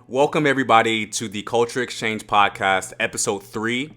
Welcome everybody to the Culture Exchange Podcast, episode 3.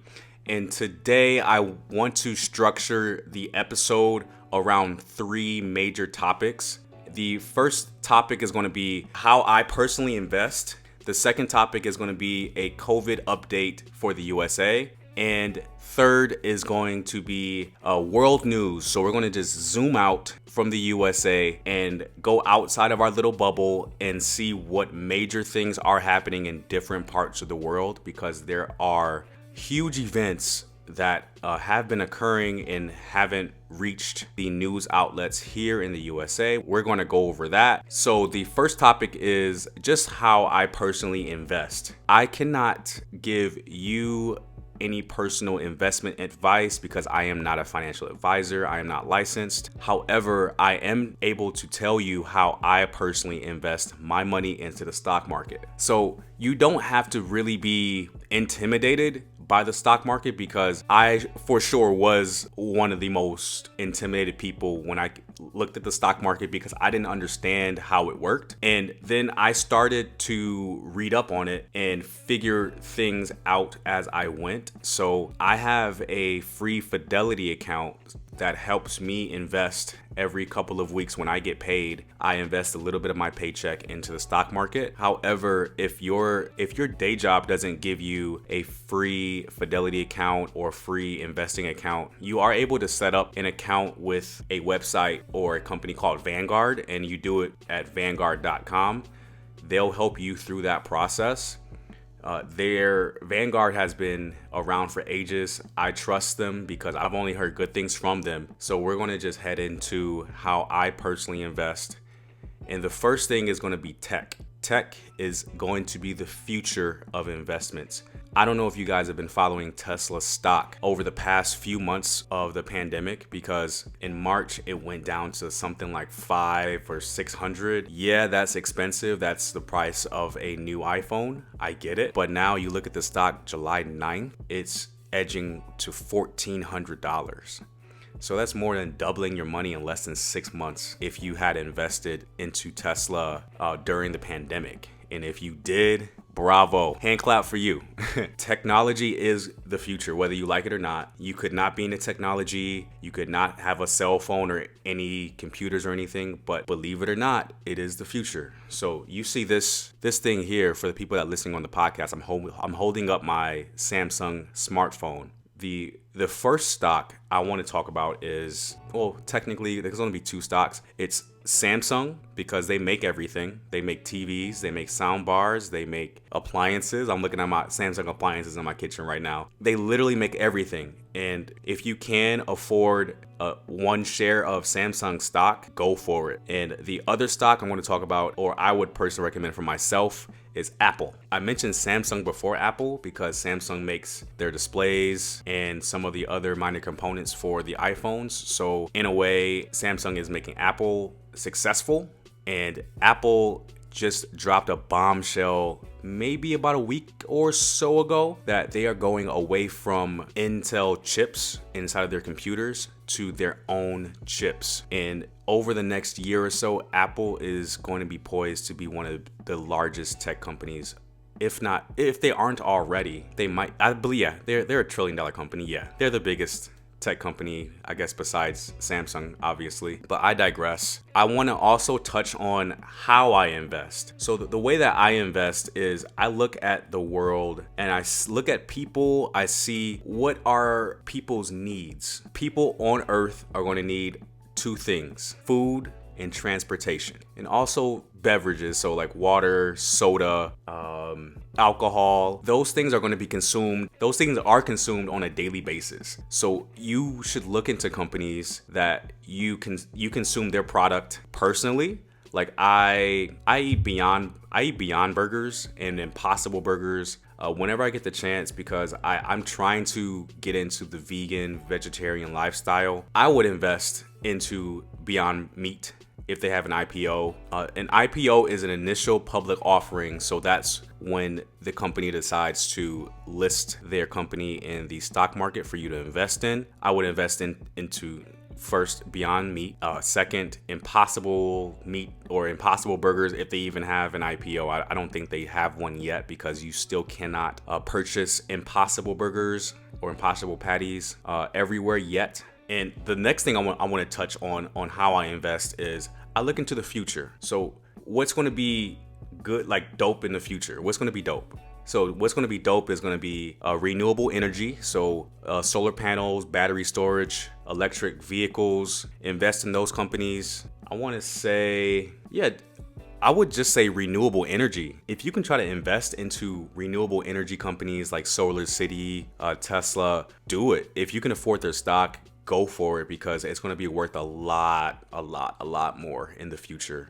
And today I want to structure the episode around 3 major topics. The first topic is going to be how I personally invest. The second topic is going to be a COVID update for the USA. And third is going to be world news. So we're going to just zoom out from the USA and go outside of our little bubble and see what major things are happening in different parts of the world, because there are huge events that have been occurring and haven't reached the news outlets here in the USA. We're going to go over that. So the first topic is just how I personally invest. I cannot give you any personal investment advice because I am not a financial advisor. I am not licensed. However, I am able to tell you how I personally invest my money into the stock market. So you don't have to really be intimidated by the stock market, because I for sure was one of the most intimidated people when I looked at the stock market, because I didn't understand how it worked. And then I started to read up on it and figure things out as I went. So I have a free Fidelity account that helps me invest every couple of weeks. When I get paid, I invest a little bit of my paycheck into the stock market. However, if your day job doesn't give you a free Fidelity account or free investing account, you are able to set up an account with a website or a company called Vanguard, and you do it at vanguard.com. They'll help you through that process. Their Vanguard has been around for ages. I trust them because I've only heard good things from them. So we're going to just head into how I personally invest. And the first thing is going to be tech. Tech is going to be the future of investments. I don't know if you guys have been following Tesla stock over the past few months of the pandemic, because in March it went down to something like 500 or 600. Yeah, that's expensive. That's the price of a new iPhone. I get it. But now you look at the stock July 9th, it's edging to $1,400. So that's more than doubling your money in less than 6 months if you had invested into Tesla during the pandemic. And if you did, bravo, hand clap for you. Technology is the future, whether you like it or not. You could not be into technology. You could not have a cell phone or any computers or anything, but believe it or not, it is the future. So you see this thing here. For the people that are listening on the podcast, I'm holding up my Samsung smartphone. The first stock I want to talk about is, well, technically there's only be 2 stocks. It's Samsung, because they make everything. They make TVs, they make sound bars, they make appliances. I'm looking at my Samsung appliances in my kitchen right now. They literally make everything. And if you can afford one share of Samsung stock, go for it. And the other stock I'm going to talk about, or I would personally recommend for myself, is Apple. I mentioned Samsung before Apple because Samsung makes their displays and some of the other minor components for the iPhones. So in a way, Samsung is making Apple successful, and Apple just dropped a bombshell maybe about a week or so ago that they are going away from Intel chips inside of their computers to their own chips. And over the next year or so, Apple is going to be poised to be one of the largest tech companies. If they aren't already, they might. I believe, yeah, they're a $1 trillion company. Yeah, they're the biggest tech company, I guess, besides Samsung, obviously. But I digress. I want to also touch on how I invest. So the way that I invest is I look at the world and I look at people. I see what are people's needs. People on Earth are going to need 2 things: food and transportation, and also beverages. So like water, soda, alcohol. Those things are going to be consumed. Those things are consumed on a daily basis. So you should look into companies that you consume their product personally. Like I eat Beyond Burgers and Impossible Burgers whenever I get the chance, because I'm trying to get into the vegetarian lifestyle. I would invest into Beyond Meat if they have an IPO. An IPO is an initial public offering, so that's when the company decides to list their company in the stock market for you to invest in. I would invest into First, Beyond Meat. Second, Impossible Meat or Impossible Burgers, if they even have an IPO. I don't think they have one yet, because you still cannot purchase Impossible Burgers or Impossible Patties everywhere yet. And the next thing I want to touch on how I invest is I look into the future. So what's going to be good, like dope in the future? What's going to be dope? So what's going to be dope is going to be renewable energy. So solar panels, battery storage, electric vehicles, invest in those companies. I want to say, I would just say renewable energy. If you can try to invest into renewable energy companies like Solar City, Tesla, do it. If you can afford their stock, go for it, because it's going to be worth a lot more in the future.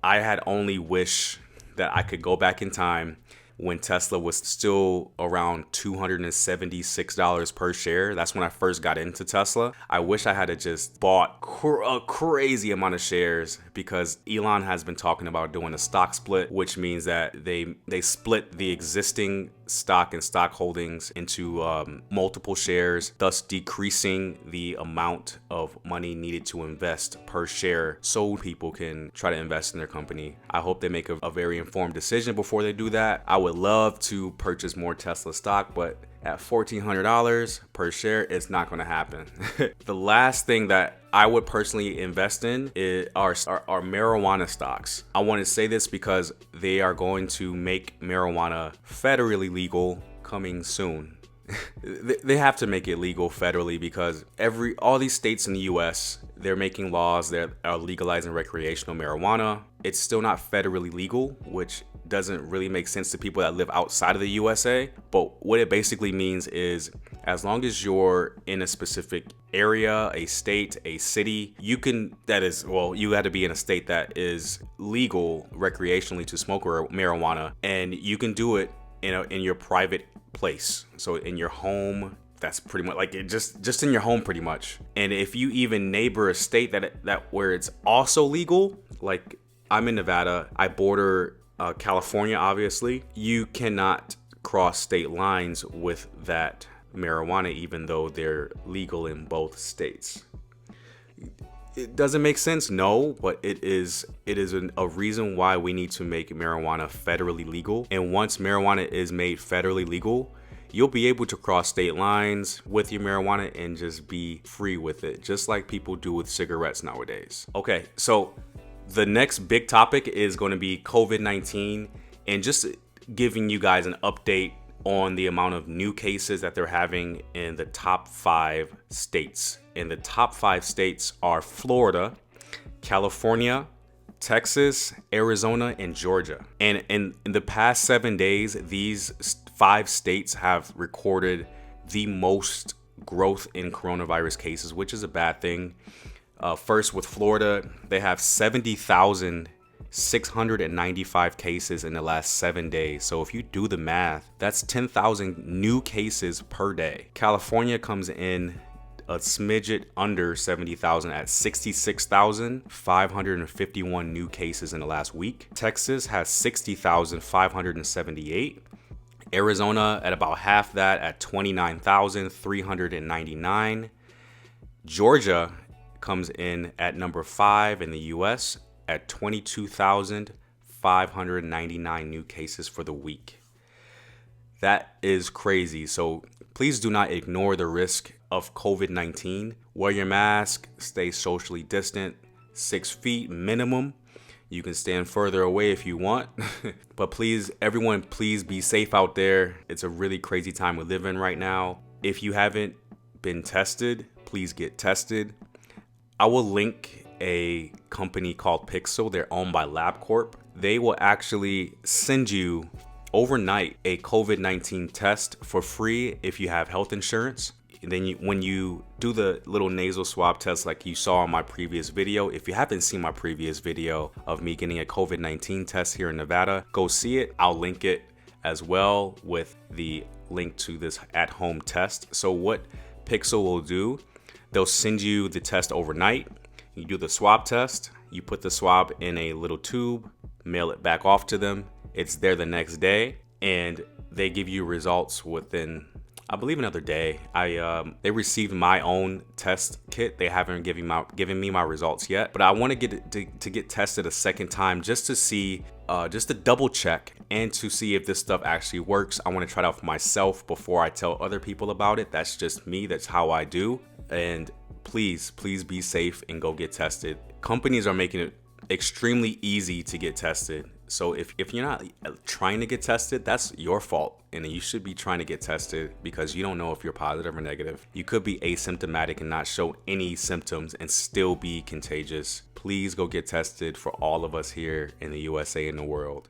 I had only wish that I could go back in time when Tesla was still around $276 per share. That's when I first got into Tesla. I wish I had just bought a crazy amount of shares, because Elon has been talking about doing a stock split, which means that they split the existing stock and stock holdings into multiple shares, thus decreasing the amount of money needed to invest per share so people can try to invest in their company. I hope they make a very informed decision before they do that. I would love to purchase more Tesla stock, but at $1,400 per share, it's not going to happen. The last thing that I would personally invest in are marijuana stocks. I want to say this because they are going to make marijuana federally legal coming soon. They have to make it legal federally, because all these states in the US, they're making laws that are legalizing recreational marijuana. It's still not federally legal, which doesn't really make sense to people that live outside of the USA. But what it basically means is, as long as you're in a specific area, a state, a city, you had to be in a state that is legal recreationally to smoke marijuana, and you can do it in your private place. So in your home, that's pretty much like just in your home pretty much. And if you even neighbor a state that where it's also legal, like I'm in Nevada, I border California, obviously, you cannot cross state lines with that marijuana, even though they're legal in both states. It doesn't make sense, no, but it is a reason why we need to make marijuana federally legal. And once marijuana is made federally legal, you'll be able to cross state lines with your marijuana and just be free with it, just like people do with cigarettes nowadays. Okay, so the next big topic is going to be COVID-19, and just giving you guys an update on the amount of new cases that they're having in the top 5 states. And the top 5 states are Florida, California, Texas, Arizona, and Georgia. And in the past 7 days, these 5 states have recorded the most growth in coronavirus cases, which is a bad thing. First, with Florida, they have 70,695 cases in the last 7 days. So if you do the math, that's 10,000 new cases per day. California comes in a smidget under 70,000 at 66,551 new cases in the last week. Texas has 60,578. Arizona at about half that at 29,399. Georgia comes in at number 5 in the US at 22,599 new cases for the week. That is crazy. So please do not ignore the risk of COVID-19. Wear your mask, stay socially distant, 6 feet minimum. You can stand further away if you want. But please, everyone, please be safe out there. It's a really crazy time we live in right now. If you haven't been tested, please get tested. I will link a company called Pixel. They're owned by LabCorp. They will actually send you overnight a COVID-19 test for free if you have health insurance. And then when you do the little nasal swab test like you saw in my previous video, if you haven't seen my previous video of me getting a COVID-19 test here in Nevada, go see it. I'll link it as well with the link to this at-home test. So what Pixel will do, they'll send you the test overnight. You do the swab test, you put the swab in a little tube, mail it back off to them. It's there the next day, and they give you results within I believe another day. They received my own test kit. They haven't given me my results yet, but I want to get tested a second time just to see, just to double check and to see if this stuff actually works. I want to try it out for myself before I tell other people about it. That's just me. That's how I do. And please be safe and go get tested. Companies are making it extremely easy to get tested. So if you're not trying to get tested, that's your fault. And you should be trying to get tested because you don't know if you're positive or negative. You could be asymptomatic and not show any symptoms and still be contagious. Please go get tested for all of us here in the USA and the world.